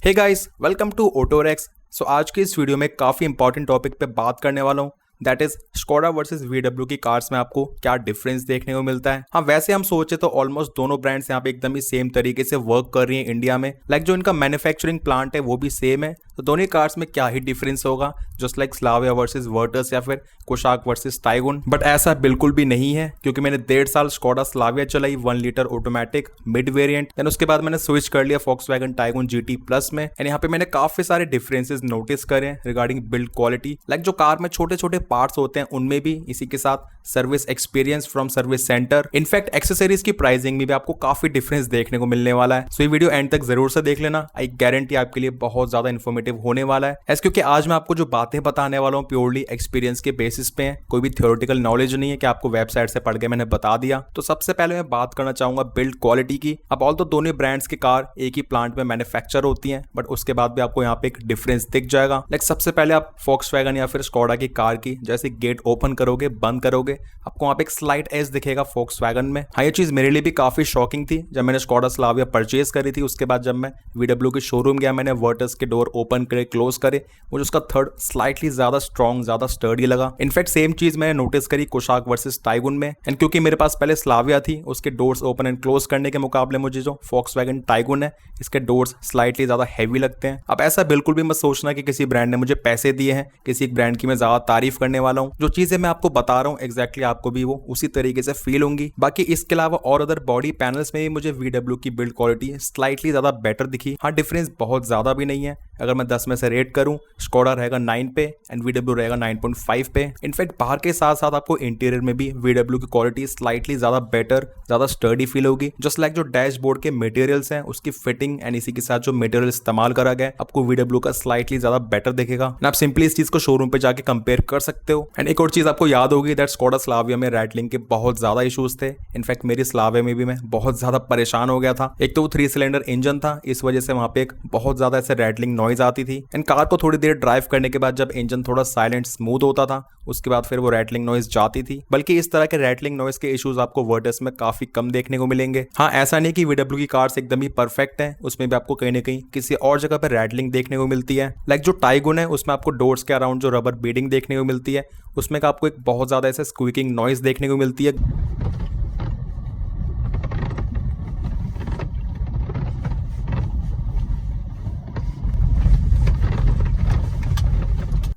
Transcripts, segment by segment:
Hey guys, welcome to Autorex. आज की इस वीडियो में काफ़ी इंपॉर्टेंट टॉपिक पे बात करने वाला हूँ, that is Skoda versus VW की कार्स में आपको क्या डिफरेंस देखने को मिलता है। हाँ, वैसे हम सोचे तो ऑलमोस्ट दोनों ब्रांड्स यहाँ पे एकदम ही सेम तरीके से वर्क कर रही हैं इंडिया में। जो इनका मैन्युफैक्चरिंग प्लांट है वो भी सेम है, तो दोनों कार्स में क्या ही डिफरेंस होगा, just like Slavia versus Virtus या फिर कुशाक वर्सेस टाइगुन। बट ऐसा बिल्कुल भी नहीं है, क्योंकि मैंने 1.5 साल स्कोडा स्लाविया चलाई 1 litre automatic mid variant, then उसके बाद मैंने स्विच कर लिया फॉक्सवैगन टाइगुन GT प्लस में। एंड यहाँ पे मैंने काफी सारे डिफरेंसेस नोटिस करे हैं रिगार्डिंग बिल्ड क्वालिटी। जो कार में छोटे छोटे पार्ट्स होते हैं उनमें भी, इसी के साथ service experience from service centre, in fact accessories की प्राइसिंग में भी आपको काफी डिफरेंस देखने को मिलने वाला है। सो ये वीडियो एंड तक जरूर से देख लेना, आई गारंटी आपके लिए बहुत ज्यादा इन्फॉर्मेटिव होने वाला है। ऐसे क्योंकि आज मैं आपको जो बातें बताने वाला हूँ प्योरली एक्सपीरियंस के बेसिस पे है, कोई भी थ्योरेटिकल नॉलेज नहीं है कि आपको वेबसाइट से पढ़ के मैंने बता दिया। तो सबसे पहले मैं बात करना चाहूंगा बिल्ड क्वालिटी की। अब ऑल तो दोनों ब्रांड्स की कार एक ही प्लांट में मैन्युफैक्चर होती है, बट उसके बाद भी आपको यहाँ पे एक डिफरेंस दिख जाएगा। सबसे पहले आप फॉक्सवैगन या फिर स्कोडा की कार की जैसे गेट ओपन करोगे, बंद करोगे, आपको वहाँ पे एक स्लाइट एज दिखेगा फॉक्सवैगन में। हाँ, ये चीज मेरे लिए भी काफी शॉकिंग थी जब मैंने स्कोडा स्लाविया परचेज करी थी। उसके बाद जब मैं VW के शोरूम गया, मैंने वर्टस के डोर ओपन करे, क्लोज करे, मुझे उसका थर्ड स्लाइटली ज्यादा स्ट्रॉन्ग, ज्यादा स्टर्डी लगा। इनफैक्ट सेम चीज मैंने नोटिस करी कुशाक वर्सेस टाइगुन में। एंड क्योंकि मेरे पास पहले स्लाविया थी, उसके डोर्स ओपन एंड क्लोज करने के मुकाबले मुझे जो फॉक्सवैगन टाइगुन है, इसके डोर्स स्लाइटली ज्यादा हैवी लगते हैं। अब ऐसा बिल्कुल भी मत सोचना कि किसी ब्रांड ने मुझे पैसे दिए हैं, किसी एक ब्रांड की मैं ज्यादा तारीफ करने वाला हूँ। जो चीजें मैं आपको बता रहा हूँ एग्जैक्टली आपको भी वो उसी तरीके से फील होंगी। बाकी इसके अलावा और अदर बॉडी पैनल्स में भी मुझे VW की बिल्ड क्वालिटी स्लाइटली ज्यादा बेटर दिखी। हाँ, डिफरेंस बहुत ज्यादा भी नहीं है। अगर मैं 10 में से रेट करूं, स्कोडा रहेगा 9 पे एंड VW रहेगा 9.5 पे। इनफैक्ट बाहर के साथ साथ आपको इंटीरियर में भी VW की क्वालिटी स्लाइटली ज्यादा बेटर, ज्यादा स्टर्डी फील होगी। जस्ट जो डैशबोर्ड के मटेरियल्स हैं उसकी फिटिंग एंड इसी के साथ जो मटेरियल इस्तेमाल करा गया, आपको VW का स्लाइटली ज्यादा बेटर दिखेगा। आप सिंपली इस चीज को शोरूम पे जाके कंपेयर कर सकते हो। एंड एक और चीज आपको याद होगी दैट स्कोडा स्लाविया में रैटलिंग के बहुत ज्यादा इश्यूज थे। इनफैक्ट मेरी स्लाविया में भी मैं बहुत ज्यादा परेशान हो गया था। एक तो वो 3 सिलेंडर इंजन था, इस वजह से वहां पे एक बहुत ज्यादा ऐसे रैटलिंग नॉइज आती थी। एंड कार को थोड़ी देर ड्राइव करने के बाद जब इंजन थोड़ा साइलेंट स्मूथ होता था, उसके बाद फिर वो रैटलिंग नॉइज जाती थी। बल्कि इस तरह के रैटलिंग नॉइज के इश्यूज आपको वर्टस में काफी कम देखने को मिलेंगे। हाँ, ऐसा नहीं कि VW की कार्स एकदम ही परफेक्ट है, उसमें भी आपको कहीं ना कहीं किसी और जगह पर रैटलिंग देखने को मिलती है। जो टाइगुन है उसमें आपको डोर्स के अराउंड जो रबर बीडिंग देखने को मिलती है, उसमें आपको एक बहुत ज्यादा ऐसे स्क्वीकिंग नॉइज देखने को मिलती है।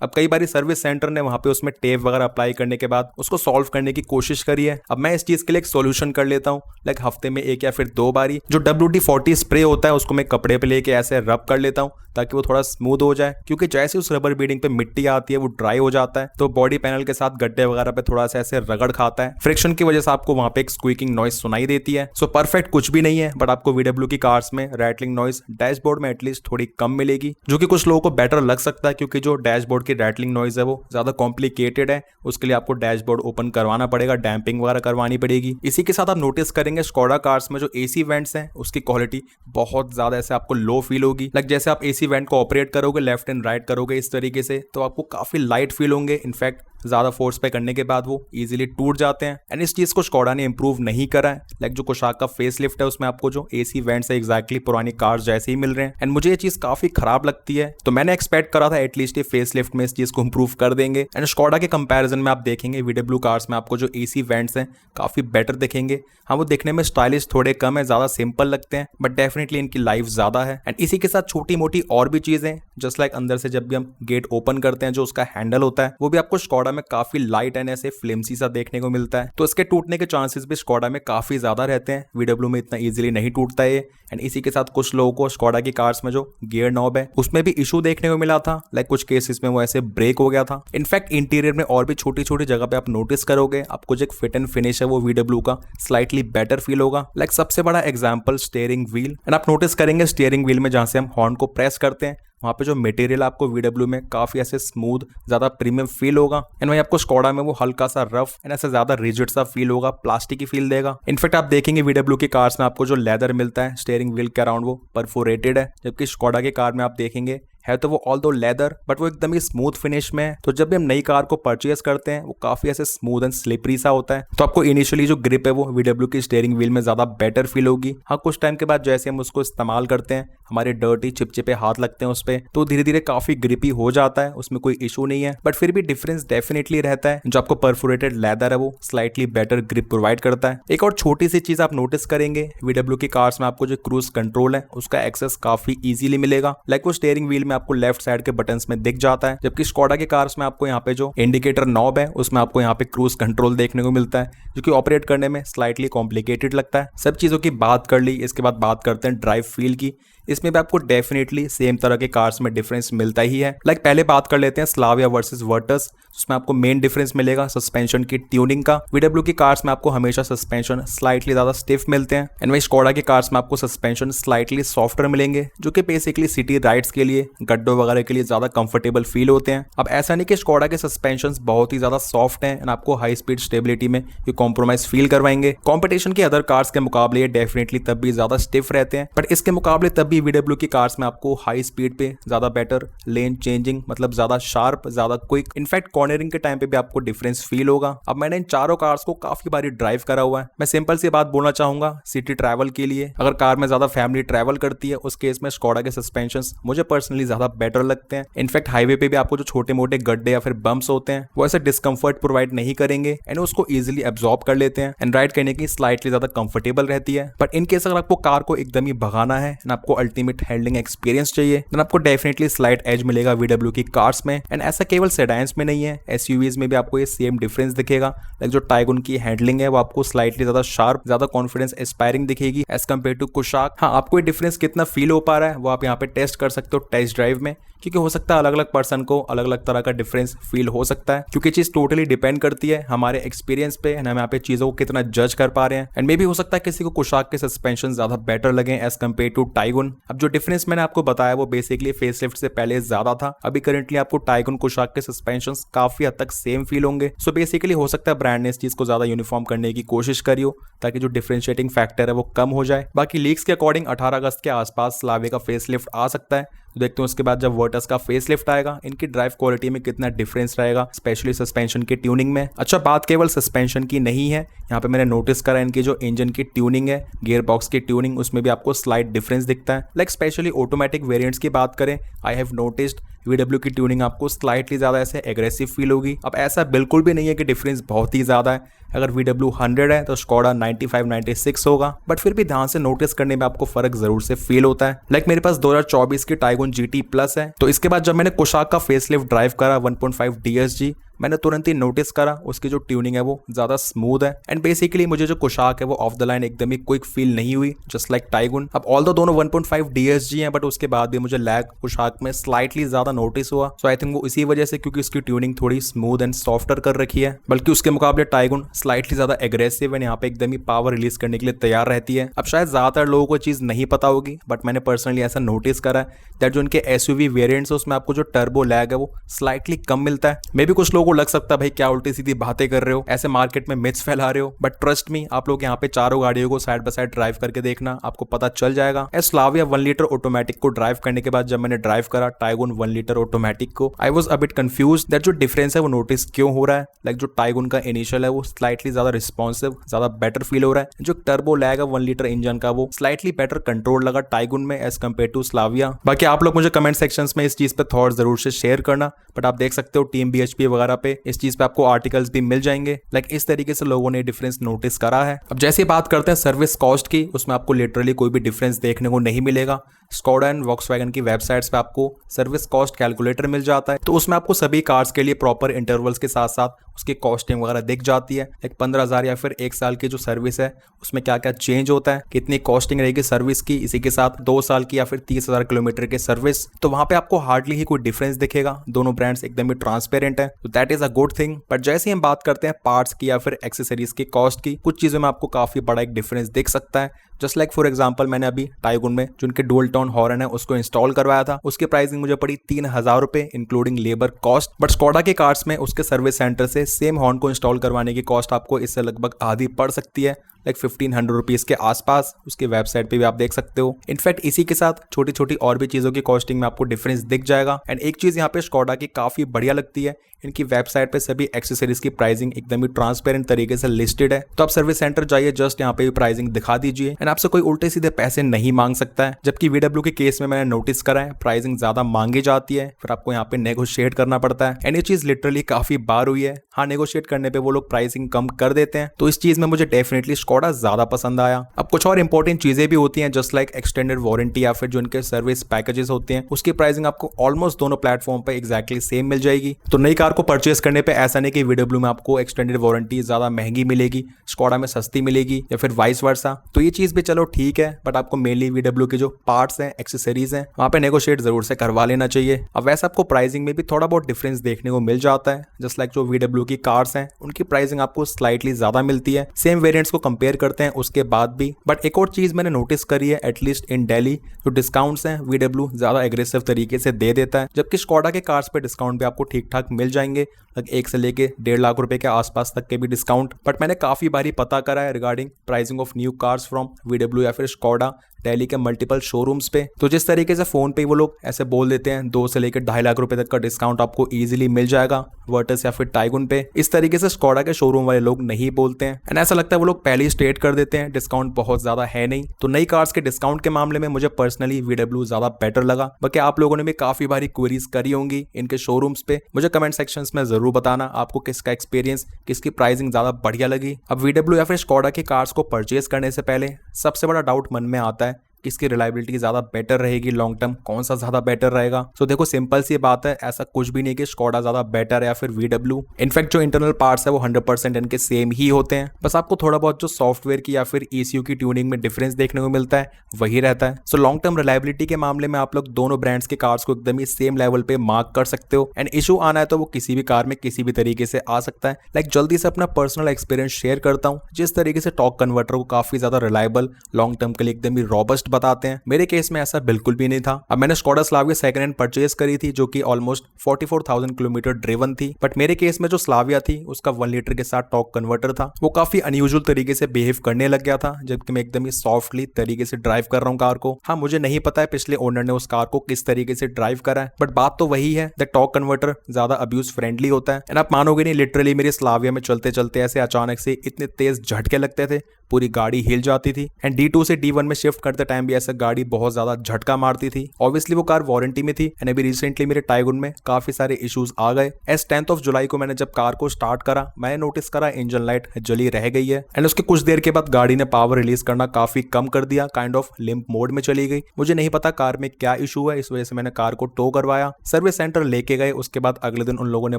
अब कई बार सर्विस सेंटर ने वहां पे उसमें टेप वगैरह अप्लाई करने के बाद उसको सॉल्व करने की कोशिश करी है। अब मैं इस चीज के लिए एक सॉल्यूशन कर लेता हूँ, हफ्ते में 1 या फिर 2 बारी जो WD-40 स्प्रे होता है उसको मैं कपड़े पे लेके ऐसे रब कर लेता हूँ ताकि वो थोड़ा स्मूथ हो जाए। क्योंकि जैसे उस रबर बीडिंग पे मिट्टी आती है वो ड्राई हो जाता है, तो बॉडी पैनल के साथ गड्ढे वगैरह पे थोड़ा सा ऐसे रगड़ खाता है। फ्रिक्शन की वजह से आपको वहां पे एक स्क्वीकिंग नॉइज सुनाई देती है। सो परफेक्ट कुछ भी नहीं है, बट आपको VW की कार्स में रैटलिंग नॉइज डैशबोर्ड में एटलीस्ट थोड़ी कम मिलेगी, जो कि कुछ लोगों को बेटर लग सकता है। क्योंकि जो डैशबोर्ड की रैटलिंग नॉइज है वो ज्यादा कॉम्प्लिकेटेड है, उसके लिए आपको डैशबोर्ड ओपन करवाना पड़ेगा, डैम्पिंग वगैरह करवानी पड़ेगी। इसी के साथ आप नोटिस करेंगे स्कोडा कार्स में जो AC वेंट्स हैं उसकी क्वालिटी बहुत ज्यादा ऐसे आपको लो फील होगी। जैसे आप AC वेंट को ऑपरेट करोगे, लेफ्ट एंड राइट करोगे इस तरीके से, तो आपको काफी लाइट फील होंगे। इनफैक्ट ज्यादा फोर्स पे करने के बाद वो इजीली टूट जाते हैं। एंड इस चीज को स्कोडा ने इंप्रूव नहीं करा है। जो कुशाक का फेस लिफ्ट है उसमें आपको जो AC वेंट्स है एग्जैक्टली पुरानी कार्स जैसे ही मिल रहे हैं। एंड मुझे ये चीज काफी खराब लगती है, तो मैंने एक्सपेक्ट करा था एटलीस्ट ये फेस लिफ्ट में इस चीज को इंप्रूव कर देंगे। एंड स्कोडा के कंपैरिजन में आप देखेंगे VW कार्स में आपको जो AC वेंट्स हैं काफी बेटर दिखेंगे। हाँ, वो दिखने में स्टाइलिश थोड़े कम है, ज्यादा सिंपल लगते हैं, बट डेफिनेटली इनकी लाइफ ज्यादा है। एंड इसी के साथ छोटी मोटी और भी चीजें, जस्ट अंदर से जब भी हम गेट ओपन करते हैं जो उसका हैंडल होता है वो भी आपको स्कोडा में काफी लाइट एंड ऐसे फ्लेम्सी सा देखने को मिलता है। तो इसके टूटने के चांसेस भी स्कोडा में काफी ज्यादा रहते हैं, VW में इतना इजीली नहीं टूटता है। एंड इसी के साथ कुछ लोगों को स्कोडा की कार्स में जो गियर नॉब है उसमें भी इशू देखने को मिला था। कुछ केसेस में वो ऐसे ब्रेक हो गया था। इनफैक्ट इंटीरियर में और भी छोटी छोटी जगह पे आप नोटिस करोगे, आपको जो एक फिट एंड फिनिश है वो VW का स्लाइटली बेटर फील होगा। सबसे बड़ा एग्जांपल स्टीयरिंग व्हील। एंड आप नोटिस करेंगे स्टीयरिंग व्हील में जहां से हम हॉर्न को प्रेस करते हैं वहाँ पे जो मटेरियल आपको VW में काफी ऐसे स्मूथ, ज्यादा प्रीमियम फील होगा। एंड वहीं आपको स्कोडा में वो हल्का सा रफ एंड ऐसे ज्यादा रिजिड सा फील होगा, प्लास्टिक की फील देगा। इनफैक्ट आप देखेंगे VW की कार्स में आपको जो लेदर मिलता है स्टीयरिंग व्हील के अराउंड वो परफोरेटेड है, जबकि स्कोडा की कार में आप देखेंगे है तो वो ऑल दो लेदर बट वो एकदम ही स्मूथ फिनिश में है। तो जब भी हम नई कार को परचेज करते हैं वो काफी ऐसे स्मूथ एंड स्लिपरी सा होता है। तो आपको इनिशियली जो ग्रिप है वो VW की स्टीयरिंग व्हील में ज्यादा बेटर फील होगी। हाँ, कुछ टाइम के बाद जैसे हम उसको इस्तेमाल करते हैं, हमारे डर्टी चिपचिपे हाथ लगते हैं उस पे, तो धीरे धीरे काफी ग्रिपी हो जाता है, उसमें कोई इशू नहीं है। बट फिर भी डिफरेंस डेफिनेटली रहता है। जो आपको परफोरेटेड लेदर है वो स्लाइटली बेटर ग्रिप प्रोवाइड करता है। एक और छोटी सी चीज आप नोटिस करेंगे, VW की कार्स में आपको जो क्रूज कंट्रोल है उसका एक्सेस काफी इजीली मिलेगा। लाइक वो स्टीयरिंग व्हील में आपको लेफ्ट साइड के बटन्स में दिख जाता है, जबकि स्कोडा के कार्स में आपको यहाँ पे जो इंडिकेटर नॉब है उसमें आपको यहाँ पे क्रूज कंट्रोल देखने को मिलता है, जो कि ऑपरेट करने में स्लाइटली कॉम्प्लिकेटेड लगता है। सब चीजों की बात कर ली, इसके बाद बात करते हैं ड्राइव फील की। इसमें भी आपको डेफिनेटली सेम तरह के कार्स में डिफरेंस मिलता ही है। लाइक पहले बात कर लेते हैं स्लाविया वर्सेस वर्टस। उसमें आपको मेन डिफरेंस मिलेगा सस्पेंशन की ट्यूनिंग का। VW की कार्स में आपको हमेशा सस्पेंशन स्लाइटली ज्यादा स्टिफ मिलते हैं, एंड वही स्कोडा की कार्स में आपको सस्पेंशन स्लाइटली सॉफ्टर मिलेंगे, जो कि बेसिकली सिटी राइड्स के लिए, गड्ढों वगैरह के लिए ज्यादा कंफर्टेबल फील होते हैं। अब ऐसा नहीं कि स्कोडा के सस्पेंशन बहुत ही ज्यादा सॉफ्ट हैं एंड आपको हाई स्पीड स्टेबिलिटी में ये कॉम्प्रोमाइज फील करवाएंगे। कॉम्पिटिशन के अदर कार्स के मुकाबले ये डेफिनेटली तब भी ज्यादा स्टिफ रहते हैं, बट इसके मुकाबले तब भी VW की कार्स में आपको हाई स्पीड पे ज्यादा बेटर लेन चेंजिंग, मतलब ज्यादा शार्प, ज्यादा क्विक, इनफैक्ट कॉर्नरिंग के टाइम पे भी आपको डिफरेंस फील होगा। अब मैंने इन चारों कार्स को काफी बारी ड्राइव करा हुआ है। मैं सिंपल सी बात बोलना चाहूंगा, सिटी ट्रैवल के लिए अगर कार में ज्यादा फैमिली ट्रैवल करती है उस केस में स्कोडा के सस्पेंशंस मुझे पर्सनली ज्यादा बेटर लगते हैं। इनफैक्ट हाईवे पे भी आपको जो छोटे मोटे गड्ढे या फिर बम्प्स होते हैं वो ऐसे डिस्कंफर्ट प्रोवाइड नहीं करेंगे एंड उसको इजिली एब्जॉर्ब कर लेते हैं एंड राइड करने की स्लाइटली ज्यादा कंफर्टेबल रहती है। बट इन केस अगर आपको कार को एकदम ही भगाना है एंड आपको अल्टीमेट हैंडलिंग एक्सपीरियंस चाहिए, देन आपको डेफिनेटली स्लाइट एज मिलेगा VW की कार्स में। एंड ऐसा केवल सेडान्स में नहीं है, SUVs में भी आपको ये सेम डिफरेंस दिखेगा। लाइक जो टाइगुन की हैंडलिंग है वो आपको स्लाइटली ज्यादा शार्प, ज्यादा कॉन्फिडेंस इंस्पायरिंग दिखेगी एज कम्पेयर टू कुशाक। हाँ, आपको ये डिफरेंस कितना फील हो पा रहा है वो आप यहाँ पे टेस्ट कर सकते हो टेस्ट ड्राइव में, क्योंकि हो सकता है अलग अलग पर्सन को अलग अलग तरह का डिफरेंस फील हो सकता है, क्योंकि चीज टोटली डिपेंड करती है हमारे एक्सपीरियंस पे एंड हम यहाँ पे चीजों को कितना जज कर पा रहे हैं। एंड मे भी हो सकता है किसी को कुशाक के सस्पेंशन ज्यादा बेटर लगे एज कम्पेयर टू टाइगुन। अब जो डिफरेंस मैंने आपको बताया वो बेसिकली फेसलिफ्ट से पहले ज्यादा था। अभी करंटली आपको टाइगुन कुशाक के सस्पेंशन काफी हद तक सेम फील होंगे। सो बेसिकली हो सकता है ब्रांड ने इस चीज को ज्यादा यूनिफॉर्म करने की कोशिश करी हो ताकि जो डिफरेंशिएटिंग फैक्टर है वो कम हो जाए। बाकी लीक्स के अकॉर्डिंग 18 अगस्त के आसपास स्लाविया का फेसलिफ्ट आ सकता है। तो देखते हैं उसके बाद जब वर्टस का फेसलिफ्ट आएगा इनकी ड्राइव क्वालिटी में कितना डिफरेंस रहेगा, स्पेशली सस्पेंशन की ट्यूनिंग में। अच्छा, बात केवल सस्पेंशन की नहीं है, यहाँ पे मैंने नोटिस करा इनकी जो इंजन की ट्यूनिंग है, गियर बॉक्स की ट्यूनिंग, उसमें भी आपको स्लाइट डिफरेंस दिखता है। लाइक स्पेशली ऑटोमेटिक वेरिएंट्स की बात करें, आई हैव नोटिस्ड VW की ट्यूनिंग आपको स्लाइटली ज्यादा ऐसे एग्रेसिव फील होगी। अब ऐसा बिल्कुल भी नहीं है कि डिफरेंस बहुत ही ज्यादा है। अगर VW 100 है तो स्कोडा 95-96 होगा, बट फिर भी ध्यान से नोटिस करने में आपको फर्क जरूर से फील होता है। लाइक मेरे पास 2024 की टाइगुन GT प्लस है, तो इसके बाद जब मैंने कुशाक का फेसलिफ्ट ड्राइव करा 1.5 DSG, मैंने तुरंत ही नोटिस करा उसकी जो ट्यूनिंग है वो ज्यादा स्मूथ है एंड बेसिकली मुझे जो कुशाक है वो ऑफ द लाइन एकदम ही क्विक फील नहीं हुई, जस्ट लाइक टाइगुन। अब ऑल दोनों 1.5 DSG हैं, बट उसके बाद भी मुझे लैग कुशाक में स्लाइटली ज्यादा नोटिस हुआ। सो आई थिंक वो इसी वजह से, क्योंकि उसकी ट्यूनिंग थोड़ी स्मूथ एंड सॉफ्टर कर रखी है, बल्कि उसके मुकाबले टाइगुन स्लाइटली ज्यादा एग्रेसिव एंड यहाँ पे एकदम ही पावर रिलीज करने के लिए तैयार रहती है। अब शायद ज्यादातर लोगों को चीज नहीं पता होगी, बट मैंने पर्सनली ऐसा नोटिस करा है दैट जो उनके SUV वेरिएंट्स है उसमें आपको जो टर्बो लैग है वो स्लाइटली कम मिलता है। मे भी कुछ लोगों को लग सकता है भाई क्या उल्टी सीधी बातें कर रहे हो, ऐसे मार्केट में मिथ्स फैला रहे हो, बट ट्रस्ट मी, आप लोग यहाँ पे चारों गाड़ियों को साइड बाय साइड ड्राइव करके देखना, आपको पता चल जाएगा। स्लाविया 1 लीटर ऑटोमेटिक को ड्राइव करने के बाद जब मैंने ड्राइव करा टाइगुन 1 लीटर ऑटोमेटिक को, I was a bit confused that जो डिफरेंस है वो नोटिस क्यों हो रहा है। लाइक जो टाइगुन का इनिशियल है वो स्लाइटली ज्यादा रिस्पॉन्सिव, ज्यादा बेटर फील हो रहा है। जो टर्बो लैग है 1 लीटर इंजन का वो स्लाइटली बेटर कंट्रोल लगा टाइगुन में एज कम्पेयर टू स्लाविया। बाकी आप लोग मुझे कमेंट सेक्शन में इस चीज पे थॉट जरूर से शेयर करना, बट आप देख सकते हो टीम BHP वगैरह पे इस चीज पे आपको आर्टिकल्स भी मिल जाएंगे। लाइक इस तरीके से लोगों ने डिफरेंस नोटिस करा है। अब जैसे बात करते हैं सर्विस कॉस्ट की, उसमें आपको लिटरली कोई भी डिफरेंस देखने को नहीं मिलेगा। स्कोडा एंड वॉक्सवैगन की वेबसाइट्स पे आपको सर्विस कॉस्ट कैलकुलेटर मिल जाता है, तो उसमें आपको सभी कार्स के लिए प्रॉपर इंटरवल्स के साथ साथ उसकी कॉस्टिंग वगैरह दिख जाती है। एक 15,000 या फिर 1 साल की जो सर्विस है उसमें क्या क्या चेंज होता है, कितनी कॉस्टिंग रहेगी सर्विस की, इसी के साथ 2 साल की या फिर 30,000 किलोमीटर की सर्विस, तो वहां पे आपको हार्डली ही कोई डिफरेंस दिखेगा। दोनों ब्रांड्स एकदम ही ट्रांसपेरेंट है, तो that is a good thing. But जैसे ही हम बात करते हैं पार्ट्स की या फिर एक्सेसरीज की कॉस्ट की, कुछ चीजों में आपको काफी बड़ा एक डिफरेंस दिख सकता है। जस्ट लाइक फॉर एग्जांपल, मैंने अभी टाइगुन में जो उनके डुअल टोन हॉर्न है उसको इंस्टॉल करवाया था, उसकी प्राइसिंग मुझे पड़ी 3,000 रुपए including labour cost. But Skoda के कार्स में उसके सर्विस सेंटर से सेम हॉर्न को इंस्टॉल करवाने की कॉस्ट आपको इससे लगभग आधी पड़ सकती है। लाइक 1500 रुपीज़ के आसपास, उसकी वेबसाइट पे भी आप देख सकते हो। इनफैक्ट इसी के साथ छोटी छोटी और भी चीज़ों की कॉस्टिंग में आपको डिफरेंस दिख जाएगा। एंड एक चीज़ यहाँ पे स्कोडा की काफ़ी बढ़िया लगती है, इनकी वेबसाइट पे सभी एक्सेसरीज की प्राइसिंग एकदम ही ट्रांसपेरेंट तरीके से लिस्टेड है। तो आप सर्विस सेंटर जाइए, जस्ट यहाँ पे भी प्राइसिंग दिखा दीजिए एंड आपसे कोई उल्टे सीधे पैसे नहीं मांग सकता है। जबकि VW के केस में मैंने नोटिस करा है प्राइसिंग ज्यादा मांगी जाती है, फिर आपको यहाँ पे नेगोशिएट करना पड़ता है। एंड ये चीज लिटरली काफी बार हुई है। हाँ, नेगोशिएट करने पे वो लोग प्राइसिंग कम कर देते हैं, तो इस चीज में मुझे डेफिनेटली स्कोडा ज्यादा पसंद आया। अब कुछ और इंपॉर्टेंट चीजें भी होती हैं, जस्ट लाइक एक्सटेंडेड वारंटी या फिर जो इनके सर्विस पैकेजेस होते हैं, उसकी प्राइसिंग आपको ऑलमोस्ट दोनों प्लेटफॉर्म पे एक्जैक्टली सेम मिल जाएगी। तो नई कार को परचेस करने पे ऐसा नहीं कि VW में आपको एक्सटेंडेड वारंटी ज्यादा महंगी मिलेगी, स्कोडा में सस्ती मिलेगी या फिर वाइस वर्सा। तो ये चीज भी चलो ठीक है, बट आपको मेनली VW के जो पार्ट्स हैं, एक्सेसरीज हैं, वहां पे नेगोशिएट जरूर से करवा लेना चाहिए। अब वैसे आपको प्राइसिंग में भी थोड़ा बहुत डिफरेंस देखने को मिल जाता है, जस्ट लाइक जो VW की कार्स हैं उनकी प्राइसिंग आपको स्लाइटली ज्यादा मिलती है सेम वेरिएंट्स को कंपेयर करते हैं उसके बाद भी। बट एक और चीज मैंने नोटिस करी है, एटलीस्ट इन दिल्ली जो डिस्काउंट्स हैं VW ज्यादा एग्रेसिव तरीके से दे देता है, जबकि स्कोडा के कार्स पे डिस्काउंट भी आपको ठीक ठाक मिल जाएंगे, 1 से लेके 1.5 लाख रुपए के आसपास तक के भी डिस्काउंट। बट मैंने काफी बारी पता करा है regarding pricing of new cars from VW या फिर स्कोडा दिल्ली के मल्टीपल शोरूम्स पे। तो जिस तरीके से फोन पे वो लोग ऐसे बोल देते हैं 2 से लेकर 2.5 लाख रुपए तक का डिस्काउंट आपको इजीली मिल जाएगा वर्टस या फिर टाइगुन पे, इस तरीके से स्कोडा के शोरूम वाले लोग नहीं बोलते हैं। एंड ऐसा लगता है वो लोग पहले ही स्टेट कर देते हैं डिस्काउंट बहुत ज्यादा है नहीं। तो नई कार्स के डिस्काउंट के मामले में मुझे पर्सनली VW ज्यादा बेटर लगा। बाकी आप लोगों ने भी काफी बारी क्वेरीज करी होंगी इनके शोरूम्स पे, मुझे कमेंट सेक्शंस में जरूर बताना आपको किसका एक्सपीरियंस, किसकी प्राइसिंग ज्यादा बढ़िया लगी। अब VW या फिर स्कोडा की कार्स को परचेज करने से पहले सबसे बड़ा डाउट मन में आता है, किसकी रिलायबिलिटी ज्यादा बेटर रहेगी लॉन्ग टर्म, कौन सा ज्यादा बेटर रहेगा। तो देखो सिंपल सी बात है, ऐसा कुछ भी नहीं कि स्कोडा ज्यादा बेटर है या फिर VW। इनफैक्ट जो इंटरनल पार्ट्स है वो 100% इनके सेम ही होते हैं, बस आपको थोड़ा बहुत जो सॉफ्टवेयर की या फिर ECU की ट्यूनिंग में डिफरेंस देखने को मिलता है वही रहता है। सो लॉन्ग टर्म रिलायबिलिटी के मामले में आप लोग दोनों ब्रांड्स के कार्स को एकदम ही सेम लेवल पे मार्क कर सकते हो। एंड इशू आना है तो वो किसी भी कार में किसी भी तरीके से आ सकता है। लाइक जल्दी से अपना पर्सनल एक्सपीरियंस शेयर करता हूँ, जिस तरीके से टॉर्क कन्वर्टर को काफी ज्यादा रिलायबल, लॉन्ग टर्म के लिए एकदम ही रॉबस्ट बताते हैं, मेरे केस में ऐसा बिल्कुल भी नहीं था। अब मैंने Skoda Slavia second hand purchase करी थी जो कि ऑलमोस्ट 44,000 किलोमीटर ड्रिवन थी, बट मेरे केस में जो स्लाविया थी उसका 1 लीटर के साथ टॉर्क कन्वर्टर था, वो काफी अनयूजुअल तरीके से बिहेव करने लग गया था, जबकि मैं एकदम ही सॉफ्टली तरीके से ड्राइव कर रहा हूँ कार को। हाँ, मुझे नहीं पता है पिछले ओनर ने उस कार को किस तरीके से ड्राइव करा है, बट बात तो वही है द टॉर्क कन्वर्टर ज्यादा अब्यूज फ्रेंडली होता है। एंड आप मानोगे नहीं, लिटरली मेरी स्लाविया में चलते चलते ऐसे अचानक से इतने तेज झटके लगते थे, पूरी गाड़ी हिल जाती थी। एंड D2 से D1 में शिफ्ट करते टाइम भी ऐसा गाड़ी बहुत ज्यादा झटका मारती थी। ऑब्वियसली वो कार वारंटी में थी एंड अभी रिसेंटली मेरे टाइगुन में काफी सारे इश्यूज आ गए। एस 10 जुलाई को मैंने जब कार को स्टार्ट करा, मैंने नोटिस करा इंजन लाइट जली रह गई है एंड उसके कुछ देर के बाद गाड़ी ने पावर रिलीज करना काफी कम कर दिया, काइंड ऑफ लिम्प मोड में चली गई। मुझे नहीं पता कार में क्या इशू है, इस वजह से मैंने कार को टो करवाया, सर्विस सेंटर लेके गए। उसके बाद अगले दिन उन लोगों ने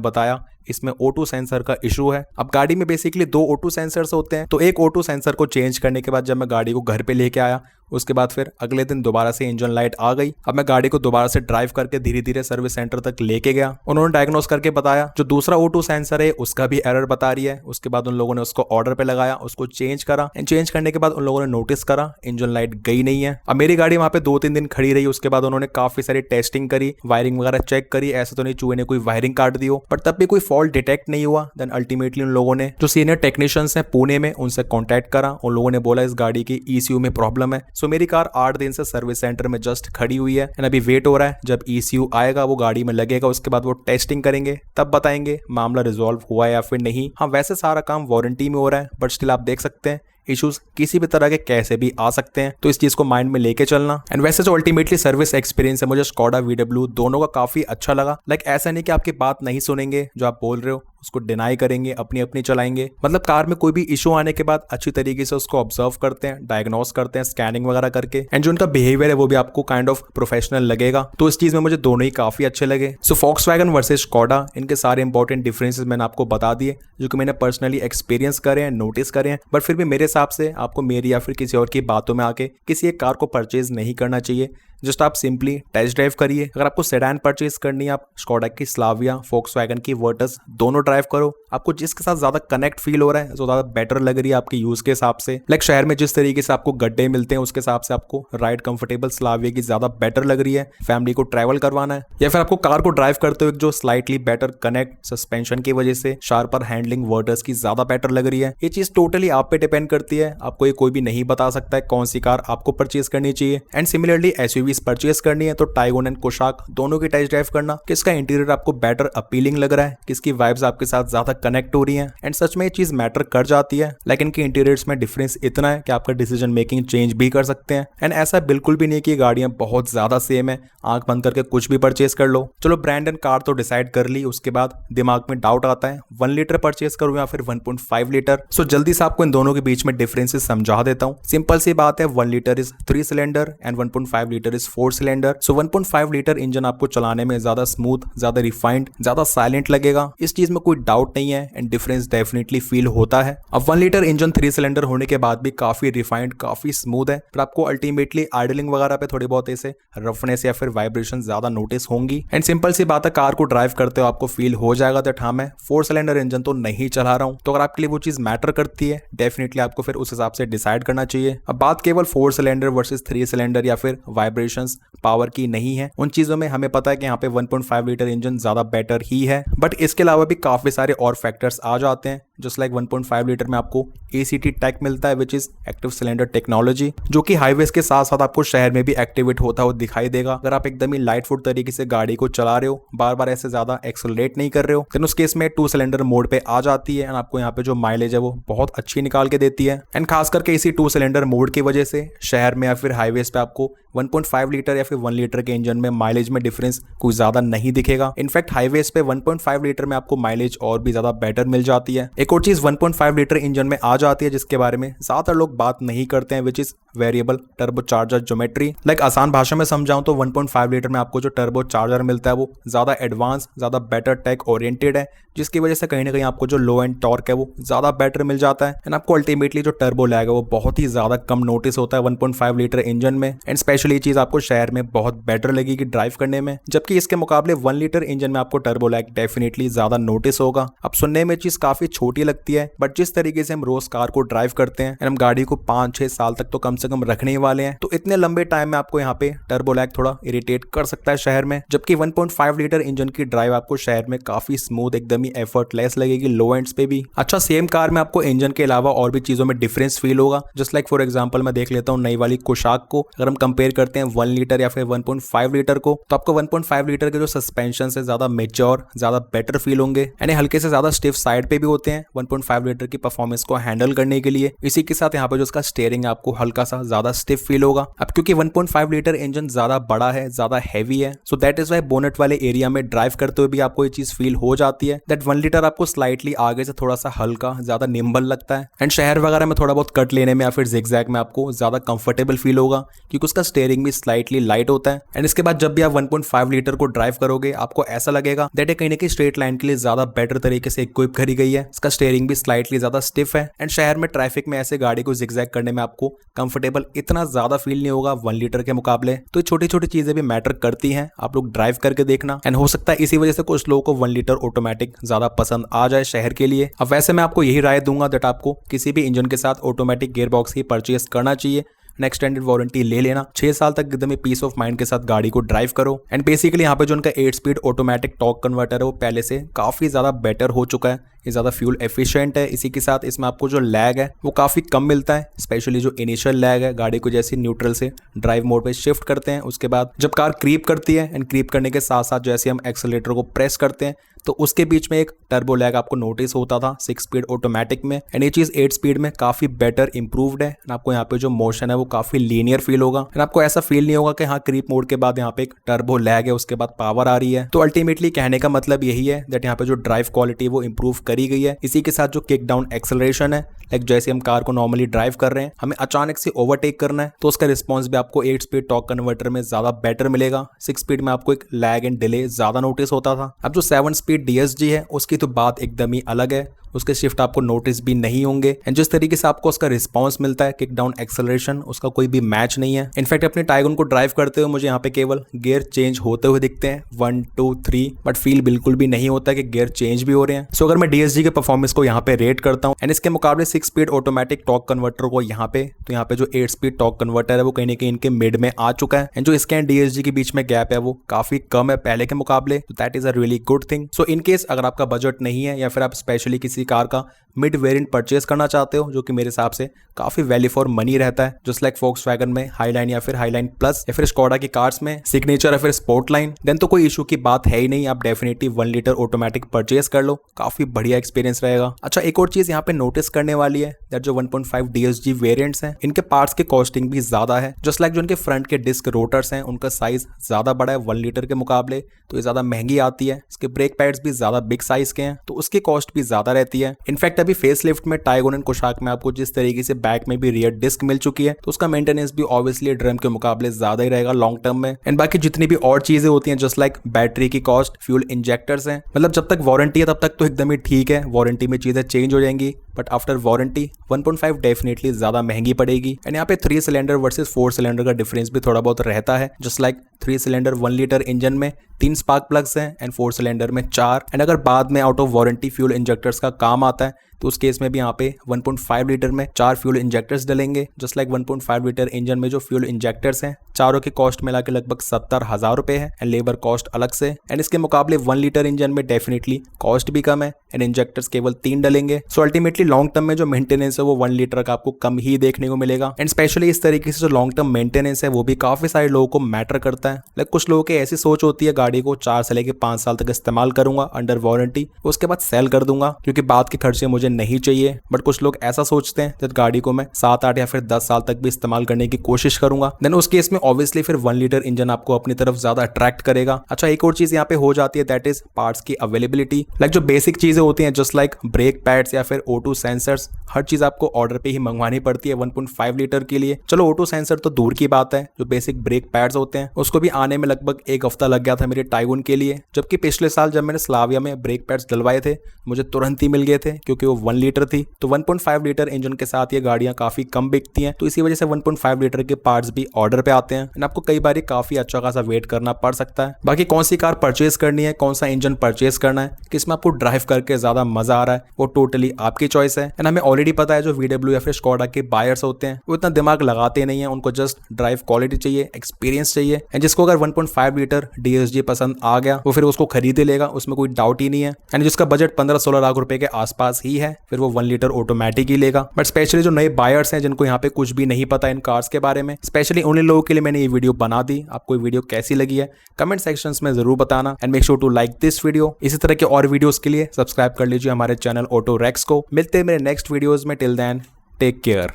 बताया इसमें O2 सेंसर का इशू है। अब गाड़ी में बेसिकली 2 O2 सेंसर्स होते हैं, तो एक O2 सेंसर को चेंज करने के बाद जब मैं गाड़ी को घर पे लेके आया, उसके बाद फिर अगले दिन दोबारा से इंजन लाइट आ गई। अब मैं गाड़ी को दोबारा से ड्राइव करके धीरे धीरे सर्विस सेंटर तक लेके गया। उन्होंने डायग्नोस करके बताया जो दूसरा O2 सेंसर है उसका भी एरर बता रही है। उसके बाद उन लोगों ने उसको ऑर्डर पे लगाया, उसको चेंज करा एंड चेंज करने के बाद उन लोगों ने नोटिस करा इंजन लाइट गई नहीं है। अब मेरी गाड़ी वहां पे 2-3 दिन खड़ी रही। उसके बाद उन्होंने काफी सारी टेस्टिंग करी, वायरिंग वगैरह चेक करी, ऐसे तो नहीं चूहे ने कोई वायरिंग काट दी हो, बट तब भी कोई फॉल्ट डिटेक्ट नहीं हुआ। देन अल्टीमेटली उन लोगों ने जो सीनियर टेक्नीशियंस हैं पुणे में उनसे कॉन्टैक्ट करा। उन लोगों ने बोला इस गाड़ी की ECU में प्रॉब्लम है। सो मेरी कार 8 दिन से सर्विस सेंटर में जस्ट खड़ी हुई है एंड अभी वेट हो रहा है जब ECU आएगा, वो गाड़ी में लगेगा, उसके बाद वो टेस्टिंग करेंगे, तब बताएंगे मामला रिजॉल्व हुआ या फिर नहीं। हाँ, वैसे सारा काम वारंटी में हो रहा है, बट स्टिल आप देख सकते हैं इश्यूज किसी भी तरह के कैसे भी आ सकते हैं, तो इस चीज को माइंड में लेके चलना। एंड वैसे जो अल्टीमेटली सर्विस एक्सपीरियंस है मुझे स्कोडा VW दोनों का काफी अच्छा लगा। लाइक ऐसा नहीं कि आपकी बात नहीं सुनेंगे, जो आप बोल रहे हो उसको डिनाई करेंगे, अपनी अपनी चलाएंगे। मतलब कार में कोई भी इशू आने के बाद अच्छी तरीके से उसको ऑब्जर्व करते हैं, डायग्नोस करते हैं स्कैनिंग वगैरह करके, एंड जो उनका बिहेवियर है वो भी आपको काइंड ऑफ प्रोफेशनल लगेगा। तो इस चीज में मुझे दोनों ही काफी अच्छे लगे। सो Volkswagen वर्सेस स्कोडा, इनके सारे इंपॉर्टेंट डिफरेंसेस मैंने आपको बता दिए जो कि मैंने पर्सनली एक्सपीरियंस करे हैं, नोटिस करे हैं। बट फिर भी मेरे हिसाब से आपको मेरी या फिर किसी और की बातों में आके किसी एक कार को परचेज नहीं करना चाहिए जस्ट आप सिंपली टेस्ट ड्राइव करिए। अगर आपको सेडान परचेज करनी है, आप स्कोडा की स्लाविया, फोक्सवैगन की वर्टस दोनों ड्राइव करो। आपको जिसके साथ ज्यादा कनेक्ट फील हो रहा है, जो ज्यादा बेटर लग रही है आपके यूज के हिसाब से, लाइक शहर में जिस तरीके से आपको गड्ढे मिलते हैं उसके हिसाब से आपको राइड कंफर्टेबल स्लाविया की ज्यादा बेटर लग रही है, फैमिली को ट्रैवल करवाना है, या फिर आपको कार को ड्राइव करते हुए जो स्लाइटली बेटर कनेक्ट सस्पेंशन की वजह से शार्पर हैंडलिंग वर्टस की ज्यादा बेटर लग रही है। ये चीज टोटली आप पे डिपेंड करती है। आपको ये कोई भी नहीं बता सकता है कौन सी कार आपको परचेज करनी चाहिए। एंड सिमिलरली एसयूवीज परचेज करनी है तो टाइगोन एंड कोशाक दोनों की टेस्ट ड्राइव करना, किसका इंटीरियर आपको बेटर अपीलिंग लग रहा है, किसकी वाइब्स आपके साथ ज्यादा कनेक्ट हो रही है। एंड सच में ये चीज मैटर कर जाती है, लेकिन इनके इंटीरियर्स में डिफरेंस इतना है कि आपका डिसीजन मेकिंग चेंज भी कर सकते हैं। एंड ऐसा बिल्कुल भी नहीं कि गाड़ियां बहुत ज्यादा सेम है, आंख बंद करके कुछ भी परचेज कर लो। चलो ब्रांड एंड कार तो डिसाइड कर ली, उसके बाद दिमाग में डाउट आता है 1 लीटर परचेज करूं या फिर 1.5 लीटर। सो जल्दी से आपको इन दोनों के बीच में डिफरेंसेस समझा देता हूं। सिंपल सी बात है, 1 litre is 3 cylinder and 1.5 litre is 4 cylinder. So 1.5 litre engine आपको चलाने में ज्यादा स्मूथ, ज्यादा रिफाइंड, ज्यादा साइलेंट लगेगा, इस चीज में कोई डाउट नहीं है। एंड डिफरेंस डेफिनेटली फील होता है। अब 1 लीटर इंजन 3 सिलेंडर होने के बाद भी काफी रिफाइंड, काफी स्मूथ है, पर आपको अल्टीमेटली आइडलिंग वगैरह पे थोड़ी बहुत ऐसे रफनेस या फिर वाइब्रेशन ज्यादा नोटिस होंगी। एंड सिंपल सी बात है, कार को ड्राइव करते हो आपको फील हो जाएगा दैट हाँ मैं 4 सिलेंडर इंजन तो नहीं चला रहा हूं। तो अगर आपके लिए वो चीज मैटर करती है, डेफिनेटली आपको फिर उस हिसाब से डिसाइड करना चाहिए। अब बात केवल 4 सिलेंडर वर्सेस 3 सिलेंडर या फिर वाइब्रेशंस, पावर की नहीं है। उन चीजों में हमें पता है कि यहाँ पे 1.5 लीटर इंजन ज्यादा बेटर ही है, बट इसके अलावा भी काफी सारे और फैक्टर्स आ जाते हैं। जस्ट लाइक 1.5 लीटर में आपको ACT टेक मिलता है, which is active cylinder technology, जो कि हाईवेज के साथ साथ आपको शहर में भी एक्टिवेट होता हुआ दिखाई देगा। अगर आप एकदम ही लाइट फुट तरीके से गाड़ी को चला रहे हो, बार बार ऐसे ज्यादा एक्सेलरेट नहीं कर रहे हो, देन उस केस में 2 सिलेंडर मोड पे आ जाती है। एंड आपको यहाँ पे जो माइलेज है वो बहुत अच्छी निकाल के देती है। एंड खास करके इसी 2 सिलेंडर मोड की वजह से शहर में या फिर हाईवेज पे आपको 1.5 लीटर या फिर 1 लीटर के इंजन में माइलेज में डिफरेंस कुछ ज्यादा नहीं दिखेगा। इनफैक्ट हाईवेज पे 1.5 लीटर में आपको माइलेज और भी ज्यादा बेटर मिल जाती है। एक और चीज 1.5 लीटर इंजन में आ जाती है जिसके बारे में ज्यादातर लोग बात नहीं करते हैं, which is variable turbocharger geometry. Like आसान भाषा में समझाऊं तो 1.5 लीटर में आपको जो टर्बोचार्जर मिलता है वो ज्यादा एडवांस, ज्यादा बेटर टेक ओरिएंटेड है, जिसकी वजह से कहीं ना कहीं आपको जो लो एंड टॉर्क है वो ज्यादा बेटर मिल जाता है। एंड आपको अल्टीमेटली जो टर्बो लैग है वो बहुत ही ज्यादा कम नोटिस होता है 1.5 लीटर इंजन में। एंड स्पेशली ये चीज आपको शहर में बहुत बेटर लगेगी ड्राइव करने में, जबकि इसके मुकाबले 1 लीटर इंजन में आपको टर्बो लैग डेफिनेटली ज्यादा नोटिस होगा। अब सुनने में चीज काफी छोटी लगती है, बट जिस तरीके से हम रोज कार को ड्राइव करते हैं, हम गाड़ी को 5-6 साल तक तो कम से कम रखने ही वाले हैं, तो इतने लंबे टाइम में आपको यहाँ पे टर्बो लैग थोड़ा इरिटेट कर सकता है शहर में। जबकि 1.5 लीटर इंजन की ड्राइव आपको शहर में काफी स्मूथ, एकदम ही एफर्टलेस लगेगी, लो एंड्स पे भी। अच्छा, सेम कार में आपको इंजन के अलावा और भी चीजों में डिफरेंस फील होगा। जस्ट लाइक फॉर एग्जांपल मैं देख लेता हूँ नई वाली कोशाक को, अगर हम कंपेयर करते हैं 1 लीटर या फिर 1.5 लीटर को, तो आपको 1.5 लीटर के जो सस्पेंशन है ज्यादा मेच्योर, ज्यादा बेटर फील होंगे, यानी हल्के से ज्यादा स्टिफ साइड पे भी होते हैं 1.5 लीटर की परफॉर्मेंस को हैंडल करने के लिए। इसी के साथ यहाँ पे जो उसका स्टीयरिंग है आपको हल्का सा ज्यादा स्टिफ फील होगा। अब क्योंकि 1.5 लीटर इंजन ज्यादा बड़ा है, ज्यादा हैवी है, so that is why bonnet वाले एरिया में ड्राइव करते हुए भी आपको ये चीज फील हो जाती है दैट 1 लीटर आपको स्लाइटली आगे से थोड़ा सा हल्का, ज्यादा निम्बल लगता है। एंड शहर वगैरह में थोड़ा बहुत कट लेने में या फिर जिगजैग में आपको ज्यादा कंफर्टेबल फील होगा, क्योंकि उसका स्टीयरिंग भी स्लाइटली लाइट होता है। एंड इसके बाद जब भी आप 1.5 लीटर को ड्राइव करोगे, आपको ऐसा लगेगा दैट कहीं ना कहीं स्ट्रेट लाइन के लिए ज्यादा बेटर तरीके से इक्विप करी गई है। इसका स्टीयरिंग भी स्लाइटली ज्यादा स्टिफ है। एंड शहर में ट्रैफिक में ऐसे गाड़ी को जिगजैग करने में आपको कंफर्टेबल इतना ज्यादा फील नहीं होगा 1 लीटर के मुकाबले। तो छोटी छोटी चीजें भी मैटर करती हैं, आप लोग ड्राइव करके देखना। एंड हो सकता है इसी वजह से कुछ लोगों को 1 लीटर ऑटोमेटिक ज्यादा पसंद आ जाए शहर के लिए। अब वैसे मैं आपको यही राय दूंगा दैट आपको किसी भी इंजन के साथ ऑटोमेटिक गियर बॉक्स ही परचेस करना चाहिए। एक्सटेंडेड वारंटी ले लेना, 6 साल तक एकदम पीस ऑफ माइंड के साथ गाड़ी को ड्राइव करो। एंड बेसिकली यहाँ पे जो उनका 8 स्पीड ऑटोमेटिक टॉर्क कन्वर्टर है वो पहले से काफी ज्यादा बेटर हो चुका है, ये ज्यादा फ्यूल एफिशिएंट है। इसी के साथ इसमें आपको जो लैग है वो काफी कम मिलता है, स्पेशली जो इनिशियल लैग है गाड़ी को जैसे न्यूट्रल से ड्राइव मोड पे शिफ्ट करते हैं, उसके बाद जब कार क्रीप करती है एंड क्रीप करने के साथ साथ जैसे हम एक्सेलरेटर को प्रेस करते हैं तो उसके बीच में एक टर्बो लैग आपको नोटिस होता था 6 स्पीड ऑटोमेटिक में। एंड ये चीज 8 स्पीड में काफी बेटर इंप्रूव्ड है। आपको यहाँ पे जो मोशन है वो काफी लीनियर फील होगा। एंड आपको ऐसा फील नहीं होगा कि हाँ क्रीप मोड के बाद यहाँ पे एक टर्बो लैग है, उसके बाद पावर आ रही है। तो अल्टीमेटली कहने का मतलब यही है दैट यहाँ पे जो ड्राइव क्वालिटी वो इंप्रूव करी गई है। इसी के साथ जो किक डाउन एक्सेलरेशन है, लाइक जैसे हम कार को नॉर्मली ड्राइव कर रहे हैं, हमें अचानक से ओवरटेक करना है तो उसका रिस्पॉन्स भी आपको 8 स्पीड टॉर्क कन्वर्टर में ज्यादा बेटर मिलेगा। 6 स्पीड में आपको एक लैग एंड डिले ज्यादा नोटिस होता था। अब जो 7 स्पीड DSG है उसकी तो बात एकदम ही अलग है। उसके शिफ्ट आपको नोटिस भी नहीं होंगे एंड जिस तरीके से आपको उसका रिस्पॉन्स मिलता है किक डाउन एक्सेलरेशन, उसका कोई भी मैच नहीं है। इनफैक्ट अपने टाइगन को ड्राइव करते हुए मुझे यहाँ पे केवल गियर चेंज होते हुए दिखते हैं 1 2 3, बट फील बिल्कुल भी नहीं होता कि गियर चेंज भी हो रहे हैं। सो अगर मैं DSG के परफॉर्मेंस को यहाँ पे रेट करता हूँ एंड इसके मुकाबले 6 स्पीड ऑटोमेटिक टॉर्क कन्वर्टर को यहाँ पे, तो यहाँ पे जो 8 स्पीड टॉर्क कन्वर्टर है वो कहीं ना कहीं इनके मिड में आ चुका है एंड जो इसके एंड DSG के बीच में गैप है वो काफी कम है पहले के मुकाबले, तो that is a really good thing. So in case अगर आपका बजट नहीं है या फिर आप स्पेशली किसी कार का मिड वेरिएंट परचेस करना चाहते हो, जो कि मेरे हिसाब से काफी वैल्यू फॉर मनी रहता है, जस्ट लाइक फोक्सवैगन में हाईलाइन या फिर हाईलाइन प्लस या फिर स्कोडा की कार्स में सिग्नेचर या फिर स्पोर्टलाइन, देन तो कोई इशू की बात है ही नहीं। आप डेफिनेटली 1 लीटर ऑटोमेटिक परचेस कर लो, काफी बढ़िया एक्सपीरियंस रहेगा। अच्छा, एक और चीज यहाँ पे नोटिस करने वाली है दैट जो 1.5 DSG वेरिएंट्स हैं इनके पार्ट्स की कॉस्टिंग भी ज्यादा है। जस्ट लाइक जो इनके फ्रंट के डिस्क रोटर्स हैं उनका साइज ज्यादा बड़ा है 1 लीटर के मुकाबले, तो ये ज्यादा महंगी आती है। इसके ब्रेक पैड्स भी ज्यादा बिग साइज के हैं, तो उसकी कॉस्ट भी ज्यादा रहती है। इनफैक्ट अभी फेस लिफ्ट में टाइगन एंड कोशाक में आपको जिस तरीके से बैक में भी रियर डिस्क मिल चुकी है, तो उसका मेंटेनेंस भी ऑब्वियसली ड्रम के मुकाबले ज्यादा ही रहेगा लॉन्ग टर्म में। एंड बाकी जितनी भी और चीजें होती हैं जस्ट लाइक बैटरी की कॉस्ट, फ्यूल इंजेक्टर्स हैं, मतलब जब तक वारंटी है तब तक तो एकदम ही ठीक है, वारंटी में चीजें चेंज हो जाएंगी, बट आफ्टर वारंटी 1.5 डेफिनेटली ज्यादा महंगी पड़ेगी। एंड यहाँ पे 3 सिलेंडर वर्सेस 4 सिलेंडर का डिफरेंस भी थोड़ा बहुत रहता है। Just like 3 cylinder 1 litre engine में 3 स्पार्क प्लग्स हैं एंड 4 सिलेंडर में 4। एंड अगर बाद में out of warranty fuel injectors का काम आता है तो उस केस में भी यहाँ पे 1.5 लीटर में 4 फ्यूल इंजेक्टर्स डलेंगे। जस्ट लाइक 1.5 लीटर इंजन में जो फ्यूल इंजेक्टर्स हैं चारों की कॉस्ट मिला के लगभग 70,000 रुपए है एंड लेबर कॉस्ट अलग से। एंड इसके मुकाबले 1 लीटर इंजन में डेफिनेटली कॉस्ट भी कम है एंड इंजेक्टर्स केवल 3 डलेंगे। सो अल्टीमेटली लॉन्ग टर्म में जो मेंटेनेंस है वो 1 लीटर का आपको कम ही देखने को मिलेगा। एंड स्पेशली इस तरीके से जो लॉन्ग टर्म मेंटेनेंस है वो भी काफी सारे लोगों को मैटर करता है। लाइक कुछ लोगों की ऐसी सोच होती है गाड़ी को 4 से लेकर 5 साल तक इस्तेमाल करूंगा अंडर वारंटी, उसके बाद सेल कर दूंगा क्योंकि बाद के खर्चे मुझे नहीं चाहिए। बट कुछ लोग ऐसा सोचते हैं जब गाड़ी को मैं 7 8 या फिर 10 साल तक भी इस्तेमाल करने की कोशिश करूंगा, देन उस केस में ऑब्वियसली फिर 1 लीटर इंजन आपको अपनी तरफ ज्यादा अट्रैक्ट करेगा। अच्छा, एक और चीज यहाँ पे हो जाती है दैट इज पार्ट्स की अवेलेबिलिटी। लाइक जो बेसिक चीजें होती हैं जस्ट लाइक ब्रेक पैड्स या फिर O2 सेंसर्स, हर चीज आपको ऑर्डर पे ही मंगवानी पड़ती है 1.5 लीटर के लिए। चलो O2 सेंसर तो दूर की बात है, जो बेसिक ब्रेक पैड्स होते हैं उसको भी आने में लगभग 1 हफ्ता लग गया था मेरे टाइगन के लिए, जबकि पिछले साल जब मैंने स्लाविया में ब्रेक पैड्स डलवाए थे मुझे तुरंत ही मिल गए थे क्योंकि वो 1 लीटर थी। तो 1.5 लीटर इंजन के साथ ये गाड़ियां काफी कम बिकती हैं, तो इसी वजह से 1.5 लीटर के पार्ट्स भी ऑर्डर पे आते हैं एंड आपको कई बार काफी अच्छा खासा वेट करना पड़ सकता है। बाकी कौन सी कार परचेज करनी है, कौन सा इंजन परचेज करना है, किसमें आपको ड्राइव करके ज्यादा मजा आ रहा है, वो टोटली आपकी चॉइस है। एंड हमें ऑलरेडी पता है जो VW या फिर स्कोडा के बायर्स होते हैं वो इतना दिमाग लगाते नहीं है, उनको जस्ट ड्राइव क्वालिटी चाहिए, एक्सपीरियंस चाहिए। एंड जिसको अगर 1.5 लीटर DSG पसंद आ गया वो फिर उसको खरीद ही लेगा, उसमें कोई डाउट ही नहीं है। एंड जिसका बजट 15-16 लाख रुपए के आसपास ही है फिर वो 1 लीटर ऑटोमेटिक ही लेगा। बट स्पेशली जो नए बायर्स हैं जिनको यहाँ पे कुछ भी नहीं पता इन कार्स के बारे में, स्पेशली उन लोगों के लिए मैंने ये वीडियो बना दी। आपको ये वीडियो कैसी लगी है कमेंट सेक्शंस में जरूर बताना and make sure to like this video. इसी तरह के और वीडियोस के लिए सब्सक्राइब कर लीजिए हमारे चैनल ऑटो रेक्स को। मिलते हैं मेरे नेक्स्ट वीडियोस में, टिल देन टेक केयर।